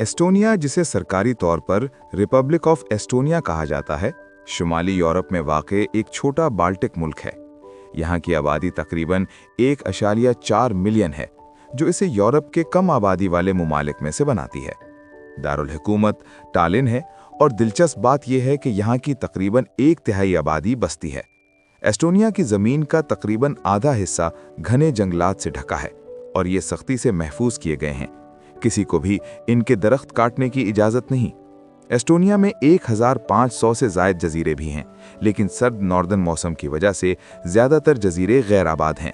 Estonia, जिसे सरकारी तौर पर रिपब्लिक ऑफ एस्टोनिया कहा जाता है, शुमाली यूरोप में वाक़ एक छोटा बाल्टिक मुल्क है। यहाँ की आबादी तकरीबन 1.4 मिलियन है, जो इसे यूरोप के कम आबादी वाले ममालिक में से बनाती है। दारुल हुकूमत टालिन है और दिलचस्प बात यह है कि यहाँ की तकरीबन 1/3 आबादी बसती है। एस्टोनिया की ज़मीन का तकरीबन आधा हिस्सा घने जंगलात से ढका है और ये सख्ती से महफूज किए गए हैं। किसी को भी इनके दरख्त काटने की इजाज़त नहीं। एस्टोनिया में 1500 से ज़ायद जजीरे भी हैं, लेकिन सर्द नॉर्दर्न मौसम की वजह से ज़्यादातर जजीरे गैर आबाद हैं।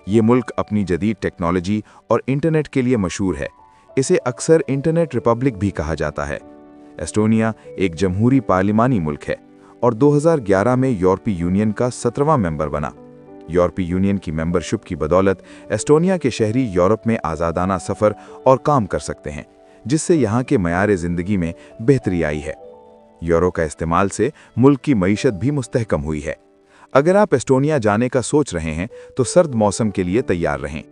ये मुल्क अपनी जदीद टेक्नोलॉजी और इंटरनेट के लिए मशहूर है। इसे अक्सर इंटरनेट रिपब्लिक भी कहा जाता है। एस्टोनिया एक जमहूरी पार्लिमानी मुल्क है और 2011 में यूरोपीय यूनियन का 17वां मेंबर बना। यूरोपीय यूनियन की मेंबरशिप की बदौलत एस्टोनिया के शहरी यूरोप में आज़ादाना सफ़र और काम कर सकते हैं, जिससे यहाँ के मयार ज़िंदगी में बेहतरी आई है। यूरो का इस्तेमाल से मुल्क की मईशत भी मुस्तहकम हुई है। अगर आप एस्टोनिया जाने का सोच रहे हैं तो सर्द मौसम के लिए तैयार रहें।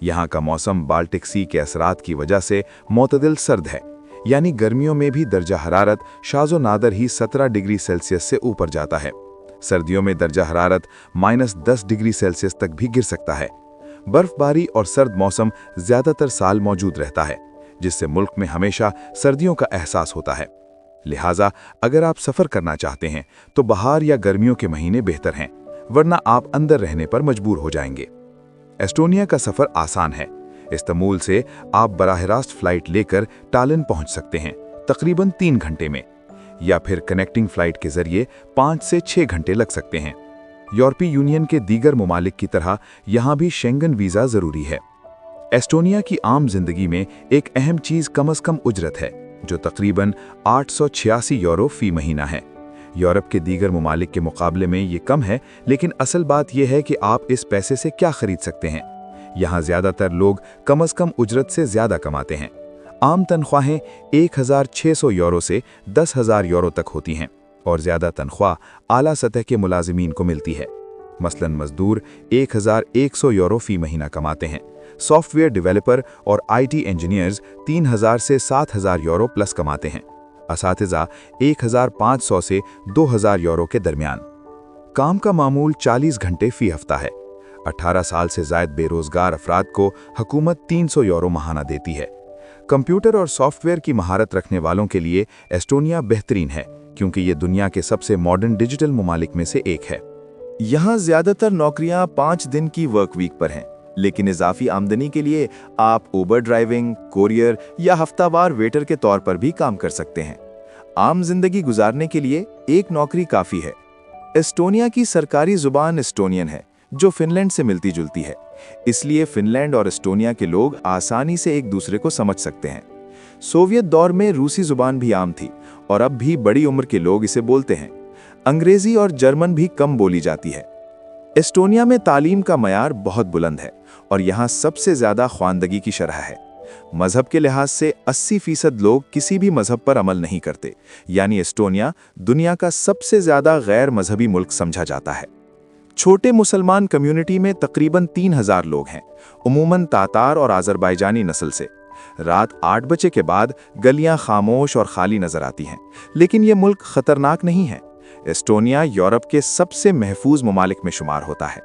यहाँ का मौसम बाल्टिक सी के असरात की वजह से मोतदिल सर्द है, यानी गर्मियों में भी दर्जा हरारत शाज़ो नादर ही 17 डिग्री सेल्सियस से ऊपर जाता है। सर्दियों में दर्जा हरारत -10 डिग्री सेल्सियस तक भी गिर सकता है। बर्फबारी और सर्द मौसम ज़्यादातर साल मौजूद रहता है, जिससे मुल्क में हमेशा सर्दियों का एहसास होता है। लिहाजा अगर आप सफ़र करना चाहते हैं तो बहार या गर्मियों के महीने बेहतर हैं, वरना आप अंदर रहने पर मजबूर हो जाएंगे। एस्टोनिया का सफ़र आसान है। इस्तांबुल से आप बराह रास्त फ़्लाइट लेकर टालिन पहुंच सकते हैं तकरीबन 3 घंटे में, या फिर कनेक्टिंग फ़्लाइट के ज़रिए 5 से 6 घंटे लग सकते हैं। यूरोपीय यूनियन के दीगर ममालिक की तरह यहाँ भी शेंगन वीज़ा ज़रूरी है। एस्टोनिया की आम जिंदगी में एक अहम चीज़ कम से कम उजरत है, जो तकरीबन 886 यूरो फ़ी महीना है। यूरोप के दीगर ममालिक के मुकाबले में ये कम है, लेकिन असल बात यह है कि आप इस पैसे से क्या खरीद सकते हैं। यहाँ ज़्यादातर लोग कम से कम उजरत से ज़्यादा कमाते हैं। आम तनख्वाहें 1600 यूरो से 10,000 यूरो तक होती हैं और ज़्यादा तनख्वाह आला सतह के मुलाजिमीन को मिलती है। मसलन मजदूर 1100 यूरो फ़ी महीना कमाते हैं। सॉफ्टवेयर डेवलपर और IT इंजीनियर्स 3000 से 7000 यूरो प्लस कमाते हैं। असातिज़ा 1500 से 2000 यूरो के दरमियान। काम का मामूल 40 घंटे फ़ी हफ्ता है। 18 साल से ज़ायद बेरोज़गार अफराद को हुकूमत 300 यूरो माहाना देती है। कंप्यूटर और सॉफ्टवेयर की महारत रखने वालों के लिए एस्टोनिया बेहतरीन है, क्योंकि ये दुनिया के सबसे मॉडर्न डिजिटल ममालिक में से एक है। यहाँ ज़्यादातर नौकरियाँ 5 दिन की वर्क वीक पर हैं, लेकिन इजाफी आमदनी के लिए आप उबर ड्राइविंग, कोरियर या हफ्तावार वेटर के तौर पर भी काम कर सकते हैं। आम जिंदगी गुजारने के लिए एक नौकरी काफ़ी है। एस्टोनिया की सरकारी ज़ुबान एस्टोनियन है, जो फिनलैंड से मिलती जुलती है। इसलिए फिनलैंड और एस्टोनिया के लोग आसानी से एक दूसरे को समझ सकते हैं। सोवियत दौर में रूसी ज़ुबान भी आम थी और अब भी बड़ी उम्र के लोग इसे बोलते हैं। अंग्रेज़ी और जर्मन भी कम बोली जाती है। एस्टोनिया में तालीम का मयार बहुत बुलंद है और यहाँ सबसे ज़्यादा ख्वानदगी की शरह है। मज़हब के लिहाज से 80% लोग किसी भी मज़हब पर अमल नहीं करते, यानी एस्टोनिया दुनिया का सबसे ज़्यादा गैर मजहबी मुल्क समझा जाता है। छोटे मुसलमान कम्युनिटी में तकरीबन 3000 लोग हैं, उमूमन तातार और आज़रबाईजानी नस्ल से। रात 8 बजे के बाद गलियां खामोश और खाली नजर आती हैं, लेकिन ये मुल्क खतरनाक नहीं है। एस्टोनिया यूरोप के सबसे महफूज ममालिक में शुमार होता है।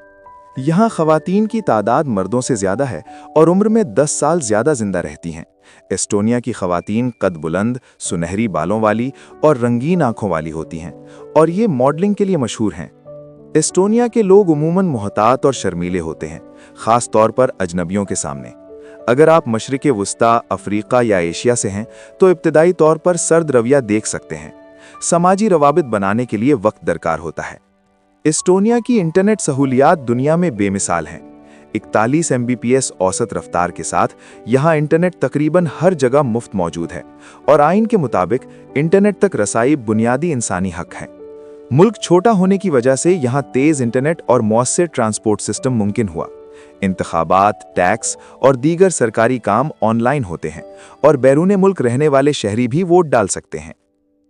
यहाँ ख़वातीन की तादाद मर्दों से ज़्यादा है और उम्र में 10 साल ज़्यादा जिंदा रहती हैं। एस्टोनिया की ख़वातीन कद बुलंद, सुनहरी बालों वाली और रंगीन आँखों वाली होती हैं और ये मॉडलिंग के लिए मशहूर हैं। एस्टोनिया के लोग उमूमन मुहतात और शर्मीले होते हैं, ख़ास तौर पर अजनबियों के सामने। अगर आप मशरिक़ वस्ता, अफ्रीका या एशिया से हैं तो इब्तदाई तौर पर सर्द रवैया देख सकते हैं। समाजी रवाबित बनाने के लिए वक्त दरकार होता है। एस्टोनिया की इंटरनेट सहूलियात दुनिया में बेमिसाल हैं। 41 Mbps औसत रफ्तार के साथ यहाँ इंटरनेट तकरीबन हर जगह मुफ्त मौजूद है और आइन के मुताबिक इंटरनेट तक रसाई बुनियादी इंसानी हक है। मुल्क छोटा होने की वजह से यहाँ तेज़ इंटरनेट और मौसर ट्रांसपोर्ट सिस्टम मुमकिन हुआ। इंतखाबात, टैक्स और दीगर सरकारी काम ऑनलाइन होते हैं और बैरून मुल्क रहने वाले शहरी भी वोट डाल सकते हैं।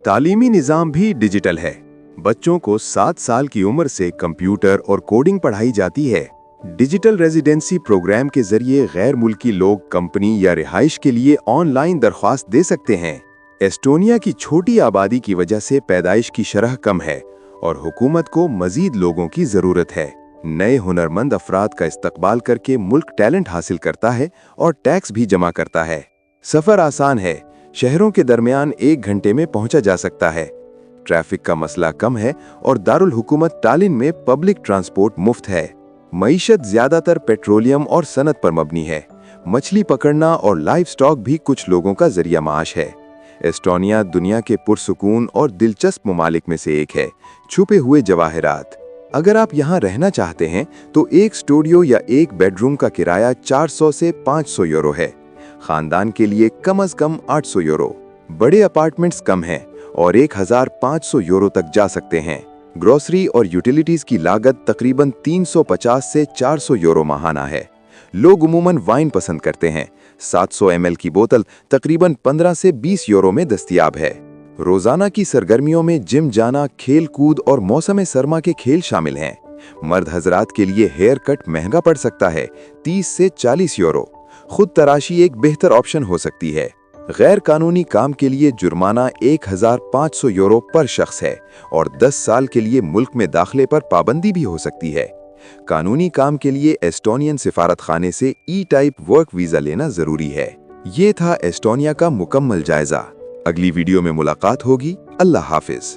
तालीमी निज़ाम भी डिजिटल है। बच्चों को 7 साल की उम्र से कंप्यूटर और कोडिंग पढ़ाई जाती है। डिजिटल रेजिडेंसी प्रोग्राम के जरिए गैर मुल्की लोग कंपनी या रिहाइश के लिए ऑनलाइन दरख्वास्त दे सकते हैं। एस्टोनिया की छोटी आबादी की वजह से पैदाइश की शरह कम है और हुकूमत को मजीद लोगों की ज़रूरत है। नए हुनरमंद अफराद का इस्तकबाल करके मुल्क टैलेंट हासिल करता है और टैक्स भी जमा करता है। सफ़र आसान है, शहरों के दरमियान 1 घंटे में पहुंचा जा सकता है। ट्रैफिक का मसला कम है और दारुल हुकूमत टालिन में पब्लिक ट्रांसपोर्ट मुफ्त है। मईशत ज़्यादातर पेट्रोलियम और सनत पर मबनी है। मछली पकड़ना और लाइव स्टॉक भी कुछ लोगों का जरिया माश है। एस्टोनिया दुनिया के पुरसुकून और दिलचस्प ममालिक में से एक है। छुपे हुए जवाहरात। अगर आप यहाँ रहना चाहते हैं तो एक स्टूडियो या एक बेडरूम का किराया 400 से 500 यूरो है। खानदान के लिए कम से कम 800 यूरो। बड़े अपार्टमेंट्स कम हैं और 1500 यूरो तक जा सकते हैं। ग्रोसरी और यूटिलिटीज की लागत तकरीबन 350 से 400 यूरो माहाना है। लोग उमूमन वाइन पसंद करते हैं। 700 ml की बोतल तकरीबन 15 से 20 यूरो में दस्तयाब है। रोजाना की सरगर्मियों में जिम जाना, खेल कूद और मौसम सरमा के खेल शामिल हैं। मर्द हजरात के लिए हेयर कट महंगा पड़ सकता है, 30 से 40 यूरो। खुद तराशी एक बेहतर ऑप्शन हो सकती है। गैर कानूनी काम के लिए जुर्माना 1500 यूरो पर शख्स है और 10 साल के लिए मुल्क में दाखिले पर पाबंदी भी हो सकती है। कानूनी काम के लिए एस्टोनियन सिफारत खाने से ई-टाइप वर्क वीज़ा लेना ज़रूरी है। ये था एस्टोनिया का मुकम्मल जायज़ा। अगली वीडियो में मुलाकात होगी। अल्लाह हाफिज़।